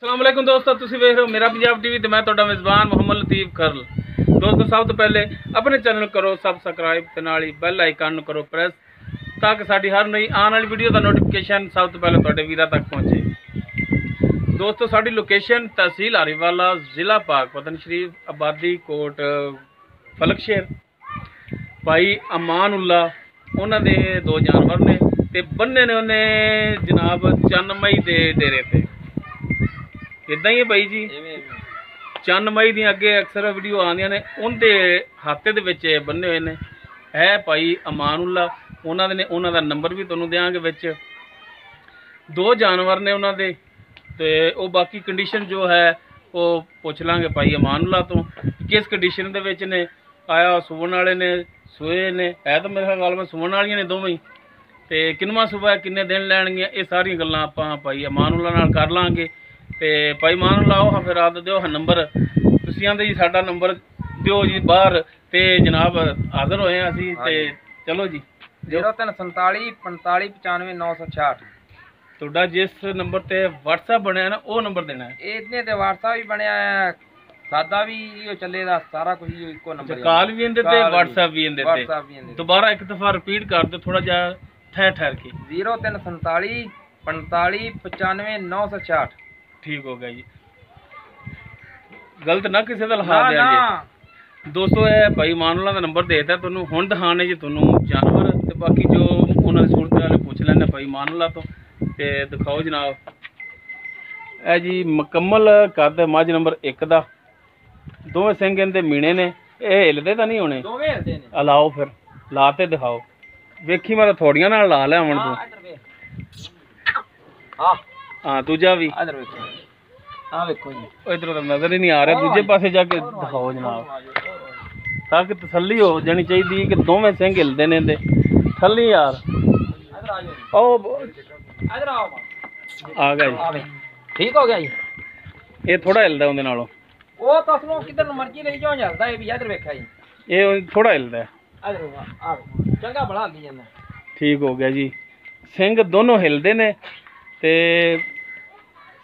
अस्सलामुअलैकुम दोस्तों, तुसी वेख रहे हो मेरा पंजाब टीवी ते मैं तुहाडा मेज़बान मोहम्मद लतीफ़ खरल। दोस्तों सब तो पहले अपने चैनल करो सबसक्राइब ते नाल ही बैल आइकन करो प्रेस ताकि साडी हर नई आने वाली वीडियो का नोटिफिकेशन सब तो पहले तुहाडे वीरां तक पहुंचे। दोस्तों साडी लोकेशन तहसील हरीवाला, जिला पाकपतन शरीफ, आबादी कोट फलकशेर। भाई अमान उल्ला उन्हां दे दो जानवर ने ते बन्ने ने उन्हें जनाब चन्न मई दे डेरे ते। इदा ही है भाई जी, चन्न मई दी अगे अक्सर वीडियो आंदियां ने, उनके हाथे दे विच बन्ने हुए ने है भाई अमान उल्ला। उन्हां दा नंबर भी तुहानूं देंगे विच। दो जानवर ने उन्हां दे ते वो बाकी कंडीशन जो है वो पुछ लांगे भाई अमान उल्ला तो किस कंडीशन दे विच ने, आया सुवन वाले ने, सोए ने, है तो मेरे ख्याल में सुवन वालियां ने दोवें ही, ते किनवा सुबह किन्ने दिन लैणगियां ये सारियां गल्लां आपां भाई अमान उल्ला नाल कर लांगे। ते भाई मान लाओ हाँ फिर आप दो नंबर तुसीं आंदे जी साडा नंबर दिओ जी बाहर ते जनाब हाज़र होए असी ते चलो जी 0347 45 95 966 तुहाडा जिस नंबर ते व्हाट्सएप बनया ना वो नंबर देना है। इतने ते व्हाट्सएप भी बनया है, सादा भी इहो चलेगा, सारा कुछ इहो इको नंबर। कॉल भी इंदे ते व्हाट्सएप भी इंदे ते। दोबारा एक दफा रिपीट कर दो थोड़ा जा ठहर के। 0347 45 95 966 ठीक हो गया जी, गलत ना किसी का लिखा दिया जी। दोस्तों ये भाई मान उल्ला का नंबर देता तुहानूं हुण दिखाने जी तुहानूं जानवर ते बाकी जो उन्होंने सूरत वाले पूछ लेने भाई मान उल्ला तो ते दिखाओ जनाब। ए जी मुकम्मल कद मझ नंबर 1 दा, दोवें सिंह इहदे मीणे ने, ये हिलदे तां नहीं होने, दोवें हिलदे ने। लाओ फिर ला ते दिखाओ, वेखी मैं थोड़ियां नाल ला लिया हुण तूं। हाँ दूजा भी वेखो जी, इधरों तो नजर ही नहीं आ रहा, दूजे पासे जाके दिखाओ जनाब ताकि तसल्ली हो जानी चाहिए कि दोवें सिंह हिलदे ने दे थल्ली यार। ओ आ गया जी, ठीक हो गया जी। ये थोड़ा हिलदा उहदे नालों, ओ तसलो किधर मर्जी ले जाओ जलदा है भी इधर वेखा जी, ये थोड़ा हिलदा है। चंगा बड़ा ली जांदा। ठीक हो गया जी, सिंह दोनों हिलदे ने ते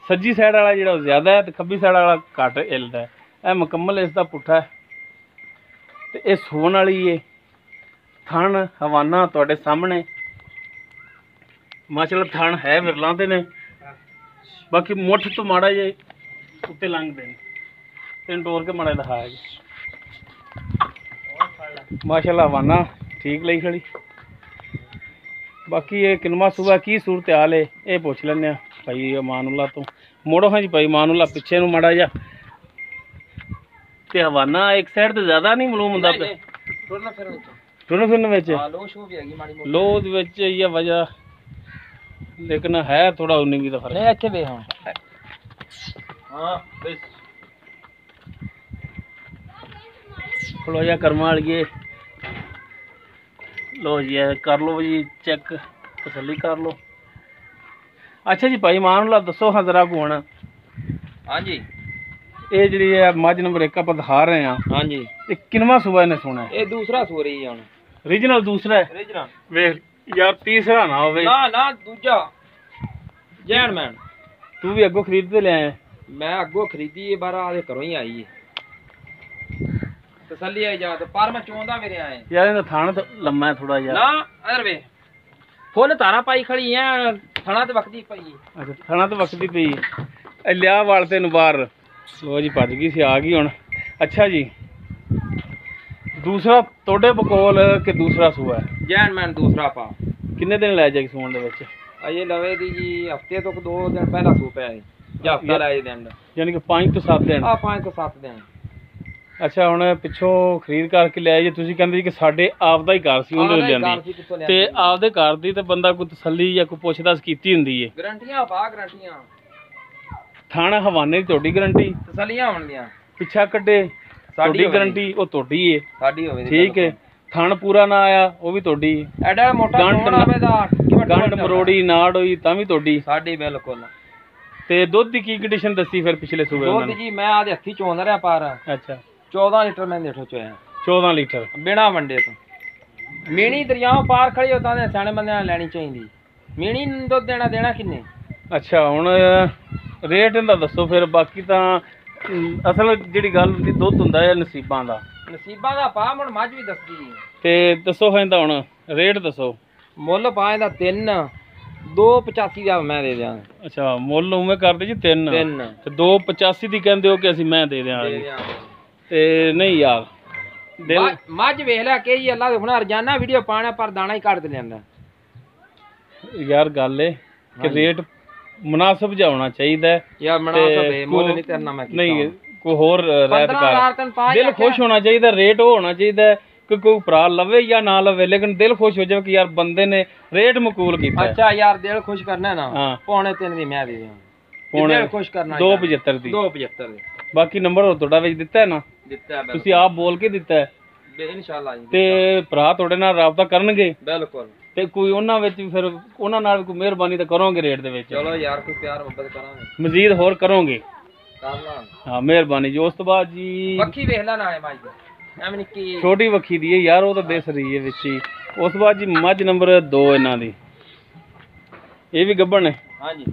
सज्जी साइड वाला जिहड़ा ज्यादा है ते खब्बी साइड वाला घट हिलदा है। यह मुकम्मल इसका पुट्ठा है ते ये सोन वाली है। थण हवाना तुहाडे सामने माशाअल्लाह थण है विरलां दे ने, बाकी मुठ तो माड़ा जे उत्ते लंघदे ने। तीन टोर के माड़ा दिखाया जी, माशाअल्लाह हवाना ठीक लई खड़ी। बाकी ये किनवा सुबह की सूरत हाल है ये पूछ लें भाई अमान उल्ला तो। मोड़ो हाँ जी भाई अमान उल्ला पिछे नूं माड़ा जा ते हवाना एक साइड तो ज्यादा नहीं मालूम हुंदा पे टुरन फिरन विच लो विच ये वजह, लेकिन है थोड़ा उन्नी की तो फर्क नहीं अच्छे वे हां। हां बस खलो जा कर्मा वालिए, लो जी कर लो जी चेक, तसल्ली कर लो। अच्छा जी भाई मान लो दसो हाँ जरा को हुण। हाँ जी ये जी मझ नंबर 1 आप दिखा रहे हैं। हाँ जी ये किनवा सुबह ने सुना है? ये दूसरा सो रही है हुण। रीजनल दूसरा है? रीजनल वेख यार तीसरा ना होवे। ना ना दूजा जैन मैन। तू भी अगो खरीद ते ले आया? मैं अगो खरीदी है, बारा आदे घरों ही आई है, तसल्ली आई जा तो पर मैं चोंदा मेरे आए यार इहदा थान तो लम्मा है थोड़ा यार। ना इधर वे फुल तारा पाई खड़ी है, थणा ते वक्ती पई। अच्छा थणा ते वक्ती पई ए लिया वाल तेन बाहर। लो जी भज गई सी आ गई हुण। अच्छा जी दूसरा तोड़े बकोल के दूसरा सूआ है? जैन मैन दूसरा पा। किन्ने दिन लै जाएगी सूण दे विच? अजे लवे दी जी हफ्ते तो 2 दिन पहला सू पे है या हफ्ता लै दिन, यानी कि 5 ਤੋਂ 7 दिन। 5 ਤੋਂ 7 दिन। अच्छा हुण पिछों खरीद करके लिया जी, तुसीं कहंदे कि साडे आप दा ही घर सी उहदे लिआंदी ते आप दे घर दी ते बंदा कोई तसल्ली या कोई पुछदास कीती हुंदी है? गारंटियां पा गारंटियां। थाना हवाने दी तोड़ी गारंटी, तसल्लियां होणदियां पिछा कड्डे साडी गारंटी ओ तोड़ी है। साडी होवे ठीक है, थान पूरा ना आया वो भी तोड़ी। एडा मोटा गंढ आवेदा गंढ मरोड़ी नाड़ होई तां भी तोड़ी साडी बिल्कुल। ते दुध दी की कंडीशन दसी फिर पिछले सूबे उन्होंने? दुध जी मैं आदे हत्थी चोंद रहा पार। अच्छा 14 लीटर मैं देखो चोया। 14 लीटर बिना वंडे तो। मीणी दरियाओं पार खड़ी होता ने सियाणे बंदे लैनी चाहिए। मीणी दुध देना किन्ने? अच्छा हुण ਰੇਟ ਇਹਦਾ ਦੱਸੋ ਫਿਰ। ਬਾਕੀ ਤਾਂ ਅਸਲ ਜਿਹੜੀ ਗੱਲ ਹੁੰਦੀ ਦੁੱਧ ਹੁੰਦਾ ਹੈ ਨਸੀਬਾਂ ਦਾ। ਨਸੀਬਾਂ ਦਾ ਪਾ ਹੁਣ ਮੱਝ ਵੀ ਦੱਸਦੀ ਤੇ ਦੱਸੋ ਇਹਦਾ ਹੁਣ ਰੇਟ ਦੱਸੋ। ਮੁੱਲ ਪਾ ਇਹਦਾ 3 285 ਦਾ ਮੈਂ ਦੇ ਦਿਆਂਗਾ। ਅੱਛਾ ਮੁੱਲ ਉਵੇਂ ਕਰਦੇ ਜੀ 3 3 ਤੇ 285 ਦੀ ਕਹਿੰਦੇ ਹੋ ਕਿ ਅਸੀਂ ਮੈਂ ਦੇ ਦਿਆਂਗੇ। ਤੇ ਨਹੀਂ ਯਾਰ ਮੱਝ ਵੇਖ ਲੈ ਕਹੀ ਅੱਲਾ ਦੇ ਹੁਣ ਰੋਜ਼ਾਨਾ ਵੀਡੀਓ ਪਾਣਾ ਪਰ ਦਾਣਾ ਹੀ ਕੱਢ ਲੈਂਦਾ ਯਾਰ। ਗੱਲ ਏ ਕਿ ਰੇਟ ਮੁਨਾਸਬ ਜਿਹਾ ਹੋਣਾ ਚਾਹੀਦਾ ਯਾਰ। ਮੁਨਾਸਬ ਹੈ ਮੁੱਲ ਨਹੀਂ ਕਰਨਾ ਮੈਂ ਨਹੀਂ ਕੋਈ ਹੋਰ ਰਹਿਤ ਕਰ। ਦਿਲ ਕਰ ਖੁਸ਼ ਹੋਣਾ ਚਾਹੀਦਾ। ਰੇਟ ਉਹ ਹੋਣਾ ਚਾਹੀਦਾ ਕਿ ਕੋਈ ਭਰਾ ਲਵੇ ਜਾਂ ਨਾ ਲਵੇ ਲੇਕਿਨ ਦਿਲ ਖੁਸ਼ ਹੋ ਜਾਵੇ ਕਿ ਯਾਰ ਬੰਦੇ ਨੇ ਰੇਟ ਮਕਬੂਲ ਕੀਤਾ। ਅੱਛਾ ਯਾਰ ਦਿਲ ਖੁਸ਼ ਕਰਨਾ ਨਾ ਹਾਂ। ਪੌਣੇ 3 ਦੀ ਮੈਂ ਦੇ ਦਿਆਂ। ਪੌਣੇ ਦਿਲ ਖੁਸ਼ ਕਰਨਾ 275 ਦੀ 275 ਦੀ। ਬਾਕੀ ਨੰਬਰ ਹੋਰ ਤੁਹਾਡਾ ਵਿੱਚ ਦਿੱਤਾ ਹੈ ਨਾ। ਦਿੱਤਾ ਤੁਸੀਂ ਆਪ ਬੋਲ ਕੇ ਦਿੱਤਾ ਹੈ ਇਨਸ਼ਾਅੱਲਾ ਜੀ। ਤੇ ਭਰਾ ਤੁਹਾਡੇ ਨਾਲ ਰਾਬਤਾ ਕਰਨਗੇ ਬਿਲਕੁਲ। ਤੇ ਕੋਈ ਉਹਨਾਂ ਵਿੱਚ ਵੀ ਫਿਰ ਉਹਨਾਂ ਨਾਲ ਕੋਈ ਮਿਹਰਬਾਨੀ ਤਾਂ ਕਰੋਗੇ ਰੇਟ ਦੇ ਵਿੱਚ। ਚਲੋ ਯਾਰ ਕੋਈ ਪਿਆਰ ਮੁਹੱਬਤ ਕਰਾਂਗੇ ਮਜ਼ੀਦ ਹੋਰ ਕਰੋਗੇ ਕਰਨਾ। ਹਾਂ ਮਿਹਰਬਾਨੀ ਜੀ। ਉਸ ਤੋਂ ਬਾਅਦ ਜੀ ਵੱਖੀ ਵੇਖ ਲੈ ਨਾਲੇ ਮੱਝ ਦੀ ਐਵੇਂ ਨਿੱਕੀ ਛੋਟੀ ਵੱਖੀ ਦੀ ਹੈ ਯਾਰ। ਉਹ ਤਾਂ ਦਿਸ ਰਹੀ ਹੈ ਵਿੱਚ ਹੀ। ਉਸ ਤੋਂ ਬਾਅਦ ਜੀ ਮੱਝ ਨੰਬਰ 2 ਇਹਨਾਂ ਦੀ। ਇਹ ਵੀ ਗੱਭਣ ਹੈ। ਹਾਂਜੀ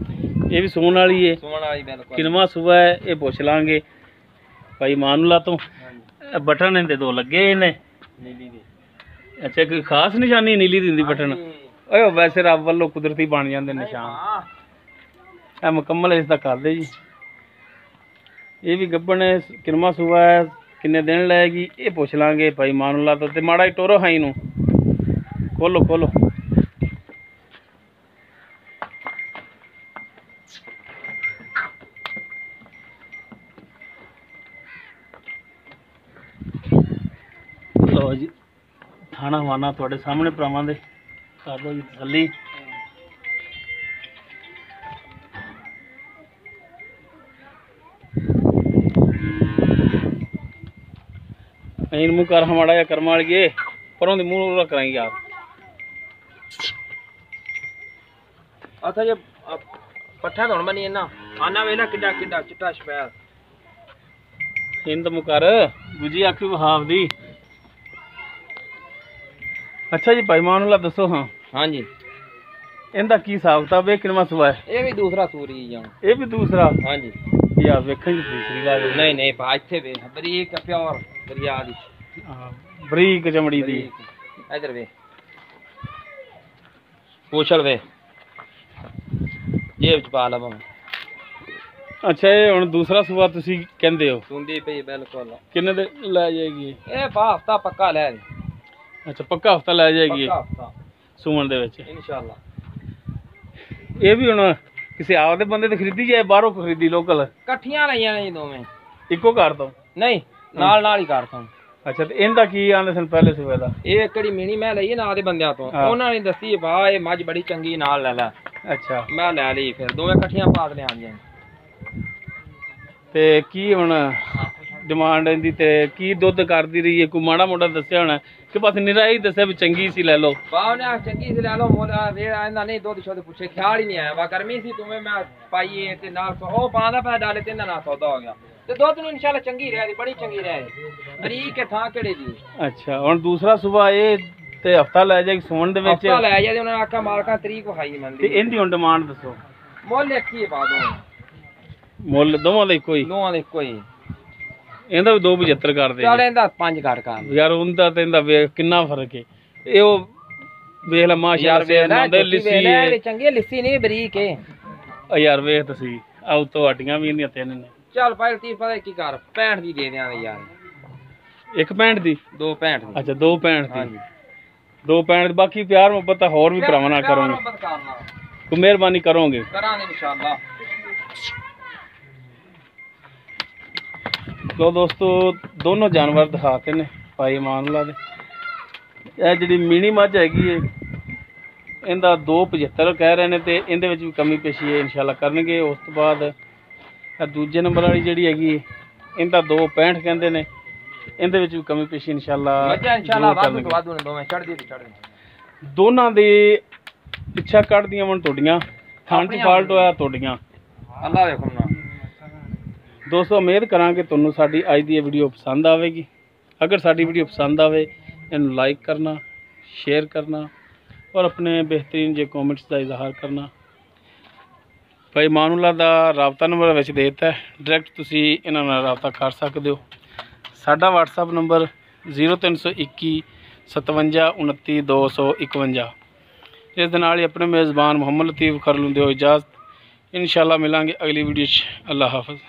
ਇਹ ਵੀ ਸੂਣ ਵਾਲੀ ਹੈ। ਸੂਣ ਵਾਲੀ ਬਿਲਕੁਲ। ਕਿਨਵਾ ਸੂਆ ਹੈ ਇਹ ਪੁੱਛ ਲਾਂਗੇ ਭਾਈ ਮਾਨੂਲਾ ਤੋਂ। ਬਟਨ ਇਹਦੇ 2 ਲੱਗੇ ਨੇ ਨੀਲੀ ਦੀ। ਅੱਛਾ ਕੋਈ ਖਾਸ ਨਿਸ਼ਾਨੀ ਨੀਲੀ ਦੀ ਹੁੰਦੀ ਬਟਨ। ਓਏ ਵੈਸੇ ਰੱਬ ਵੱਲੋਂ ਕੁਦਰਤੀ ਬਣ ਜਾਂਦੇ ਨਿਸ਼ਾਨ। ਇਹ ਮੁਕੰਮਲ ਇਸ ਦਾ ਕਰਦੇ ਜੀ। ਇਹ ਵੀ ਗੱਭਣ ਹੈ ਕਿਨਵਾ ਸੂਆ ਹੈ। ਕਿੰਨੇ ਦਿਨ ਲਏਗੀ ਇਹ ਪੁੱਛ ਲਾਂਗੇ ਭਾਈ ਮਾਨੂਲਾ ਤੋਂ। ਤੇ ਮਾੜਾ ਹੀ ਟੋਰੋ ਹਾਈ ਨੂੰ ਖੋਲੋ ਖੋਲੋ। ਲਓ ਜੀ ਥਾਣਾ ਵਾਨਾ ਤੁਹਾਡੇ ਸਾਹਮਣੇ ਭਰਾਵਾਂ ਦੇ ਕਰ ਲਓ ਜੀ ਤਸੱਲੀ। ਐਨ ਮੂੰਹ ਕਰ ਹਮਾੜਾ ਜਾਂ ਕਰਮ ਵਾਲੀਏ ਪਰੋਂ ਦੇ ਮੂੰਹ ਰੱਖ ਕਰਾਂਗੇ ਯਾਰ। ਅੱਛਾ ਜੇ ਪੱਠਾ ਧੋਣ ਬਣੀ ਇਹਨਾਂ ਆਨਾ ਵੇਲਾ ਕਿੱਡਾ ਕਿੱਡਾ ਚਿੱਟਾ ਸ਼ਪੈਲ ਇੰਦ ਮੁਕਰ ਦੂਜੀ ਆਖੀ ਵਹਾਵ ਦੀ। ਅੱਛਾ ਜੀ ਭਾਈ ਮਾਨੂਲਾ ਦੱਸੋ। ਹਾਂ ਹਾਂਜੀ ਇਹਦਾ ਕੀ ਹਿਸਾਬ ਕਿਤਾਬ ਹੈ ਕਿਨਵਾ ਸੂਆ ਹੈ। ਇਹ ਵੀ ਦੂਸਰਾ ਸੂਰੀ ਜਾਂ ਇਹ ਵੀ ਦੂਸਰਾ। ਹਾਂਜੀ ਯਾਰ ਵੇਖਣ ਦੀ ਦੂਸਰੀ ਗੱਲ ਨਹੀਂ ਨਹੀਂ ਭਾ ਇੱਥੇ ਵੇਖ ਬਰੀਕ ਪਿਓਰ ਦਰਿਆ ਦੀ ਬਰੀਕ ਚਮੜੀ ਦੀ। ਇਧਰ ਵੇ ਪੋਛਲ ਵੇ ਜੇਬ ਚ ਪਾ ਲਵਾਂ। ਅੱਛਾ ਇਹ ਹੁਣ ਦੂਸਰਾ ਸੂਆ ਤੁਸੀਂ ਕਹਿੰਦੇ ਹੋ। ਸੁੰਦੀ ਪਈ ਬਿਲਕੁਲ। ਕਿੰਨੇ ਦੇ ਲੈ ਜਾਏਗੀ ਇਹ ਭਾ ਹਫਤਾ ਪੱਕਾ ਲੈ। ਅੱਛਾ ਪੱਕਾ ਹਫਤਾ ਲੈ ਜਾਏਗੀ ਪੱਕਾ ਹਫਤਾ ਸੂਣ ਦੇ ਵਿੱਚ ਇਨਸ਼ਾਅੱਲਾ। ਇਹ ਵੀ ਹੁਣ ਕਿਸੇ ਆਪਦੇ ਬੰਦੇ ਤੇ ਖਰੀਦੀ ਜਾਏ ਬਾਹਰੋਂ ਖਰੀਦੀ ਲੋਕਲ। ਇਕੱਠੀਆਂ ਲਈਆਂ ਨੇ ਜੀ ਦੋਵੇਂ ਇੱਕੋ ਘਰ ਤੋਂ ਨਹੀਂ ਨਾਲ ਨਾਲ ਹੀ ਕਰਤਾ। ਅੱਛਾ ਤੇ ਇਹਦਾ ਕੀ ਆਂਦੇ ਸਨ ਪਹਿਲੇ ਸੂਏ ਦਾ। ਇਹ ਕਿਹੜੀ ਮੀਣੀ ਮੈਂ ਲਈ ਨਾਲ ਦੇ ਬੰਦਿਆਂ ਤੋਂ। ਉਹਨਾਂ ਨੇ ਦੱਸੀ ਭਾ ਇਹ ਮੱਝ ਬੜੀ ਚੰਗੀ ਨਾਲ ਲੈ ਲੈ। ਅੱਛਾ ਮੈਂ ਲੈ ਲਈ ਫਿਰ ਦੋਵੇਂ ਇਕੱਠੀਆਂ ਪਾ ਕੇ ਲਿਆਂਦੀਆਂ। ਤੇ ਕੀ ਹੁਣ ਡਿਮਾਂਡ ਇਹਦੀ ਤੇ ਕੀ ਦੁੱਧ ਕਰਦੀ ਰਹੀ ਹੈ ਕੋਈ ਮਾੜਾ ਮੋਟਾ ਦੱਸਿਆ ਹੋਣਾ ਕਿ ਬਸ ਨਿਰਾ ਹੀ ਦੱਸਿਆ ਵੀ ਚੰਗੀ ਸੀ ਲੈ ਲਓ। ਬਾਹ ਨੇ ਚੰਗੀ ਸੀ ਲੈ ਲਓ ਮੋਲ ਵੇ ਆਂਦਾ ਨਹੀਂ ਦੁੱਧ ਸ਼ੁੱਧ ਪੁੱਛੇ ਖਿਆਲ ਹੀ ਨਹੀਂ ਆਇਆ। ਵਾ ਗਰਮੀ ਸੀ ਤੁਮੇ ਮੈਂ ਪਾਈਏ ਤੇ ਨਾਲ ਉਹ ਪਾਉਂਦਾ ਪਿਆ ਡਾਲੇ ਤੇ ਨਾਲ ਸੌਦਾ ਹੋ ਗਿਆ ਤੇ ਦੁੱਧ ਨੂੰ ਇਨਸ਼ਾਅੱਲਾ ਚੰਗੀ ਰਹਿ ਬੜੀ ਚੰਗੀ ਰਹਿ ਬਰੀਕ ਹੈ ਥਾਂ ਕਿਹੜੇ ਦੀ। ਅੱਛਾ ਹੁਣ ਦੂਸਰਾ ਸੂਬਾ ਇਹ ਤੇ ਹਫਤਾ ਲੈ ਜਾਏਗੀ ਸੋਣ ਦੇ ਵਿੱਚ। ਹਫਤਾ ਲੈ ਜਾਏ ਉਹਨਾਂ ਨੇ ਆਖਿਆ ਮਾਲਕਾਂ ਤਰੀਕ ਵਿਖਾਈ ਮੰਦੀ। ਤੇ ਇਹਦੀ ਹੁਣ ਡਿਮਾਂਡ ਦੱਸੋ। ਮੁੱਲ ਇੱਕ ਹੀ ਪਾ ਦੋ। ਮੁੱਲ ਦੋਵਾਂ ਦਾ ਇੱਕੋ ਹੀ। ਦੋਵਾਂ ਦਾ ਇੱਕੋ ਹੀ। ਇਹਦਾ ਵੀ 275 ਕਰਦੇ ਚੱਲ ਇਹਦਾ 5 ਘੱਟ ਕਰ ਯਾਰ। ਉਹਦਾ ਤੇ ਇਹਦਾ ਵੇਖ ਕਿੰਨਾ ਫਰਕ ਹੈ। ਇਹ ਉਹ ਵੇਖ ਲੈ ਮਾਸ਼ਾਅੱਲਾ ਲਿੱਸੀ ਹੈ ਚੰਗੀ ਲਿੱਸੀ ਨਹੀਂ ਬਰੀਕ ਹੈ। ਯਾਰ ਵੇਖ ਤੁਸੀਂ ਆਉ ਤੁਹਾਡੀਆਂ ਵੀ ਇਹਦੀਆਂ 3 ਨੇ। ਚੱਲ ਭਾਈ ਲਤੀਫ ਪਤਾ ਕੀ ਕਰ 65 ਦੀ ਦੇ ਦਿਆਂਗੇ ਯਾਰ। 165 ਦੀ 265 ਦੀ। ਅੱਛਾ 265 ਦੀ। ਹਾਂਜੀ 265 ਦੀ। ਬਾਕੀ ਪਿਆਰ ਮੁਹੱਬਤ ਤਾਂ ਹੋਰ ਵੀ ਭਰਾਵਾਂ ਨਾਲ ਕਰੋਗੇ ਕੋਈ ਮਿਹਰਬਾਨੀ ਕਰੋਗੇ ਕਰਾਂਗੇ ਇਨਸ਼ਾਅੱਲਾ। ਲੋ ਦੋਸਤੋ ਦੋਨੋਂ ਜਾਨਵਰ ਦਿਖਾਤੇ ਨੇ ਭਾਈ ਮਾਨੂਲਾ ਦੇ। ਇਹ ਜਿਹੜੀ ਮੀਣੀ ਮੱਝ ਹੈਗੀ ਏ ਇਹਦਾ 275 ਕਹਿ ਰਹੇ ਨੇ ਤੇ ਇਹਦੇ ਵਿੱਚ ਵੀ ਕਮੀ ਪੇਸ਼ੀ ਹੈ ਇਨਸ਼ਾਅੱਲਾ ਕਰਨਗੇ। ਉਸ ਤੋਂ ਬਾਅਦ ਇਹ ਦੂਜੇ ਨੰਬਰ ਵਾਲੀ ਜਿਹੜੀ ਹੈਗੀ ਇਹਦਾ 265 ਕਹਿੰਦੇ ਨੇ ਇਹਦੇ ਵਿੱਚ ਵੀ ਕਮੀ ਪੇਸ਼ੀ ਇਨਸ਼ਾਅੱਲਾ ਵਾਧੂ ਨੇ ਦੋਵੇਂ ਚੜ੍ਹਦੀ ਤੇ ਚੜ੍ਹਦੀ। ਦੋਨਾਂ ਦੇ ਪਿੱਛਾ ਕੱਢਦੀਆਂ ਵਣ ਤੁਹਾਡੀਆਂ ਥਣ ਚ ਫਾਲਟ ਹੋਇਆ ਤੁਹਾਡੀਆਂ। ਅੱਲਾ ਦੇ ਹੁਕਮ ਨਾਲ ਦੋਸਤੋ ਉਮੀਦ ਕਰਾਂਗੇ ਤੁਹਾਨੂੰ ਸਾਡੀ ਅੱਜ ਦੀ ਇਹ ਵੀਡੀਓ ਪਸੰਦ ਆਵੇਗੀ। ਅਗਰ ਸਾਡੀ ਵੀਡੀਓ ਪਸੰਦ ਆਵੇ ਇਹਨੂੰ ਲਾਈਕ ਕਰਨਾ ਸ਼ੇਅਰ ਕਰਨਾ ਔਰ ਆਪਣੇ बेहतरीन जे कमेंट्स का इजहार करना। ਭਾਈ ਮਾਨੂਲਾ ਦਾ ਰਾਬਤਾ ਨੰਬਰ ਵਿੱਚ ਦੇ ਦਿੱਤਾ ਹੈ, ਡਾਇਰੈਕਟ ਤੁਸੀਂ ਇਹਨਾਂ ਨਾਲ ਰਾਬਤਾ ਕਰ ਸਕਦੇ ਹੋ। ਸਾਡਾ WhatsApp ਨੰਬਰ 0321 57 29 251। ਇਸ ਦੇ ਨਾਲ ਹੀ ਆਪਣੇ ਮੇਜ਼ਬਾਨ ਮੁਹੰਮਦ ਲਤੀਫ ਖਰਲ ਨੂੰ ਦਿਓ ਇਜਾਜ਼ਤ। ਇਨਸ਼ਾਅੱਲਾ ਮਿਲਾਂਗੇ ਅਗਲੀ ਵੀਡੀਓ 'ਚ। ਅੱਲਾ ਹਾਫਿਜ਼।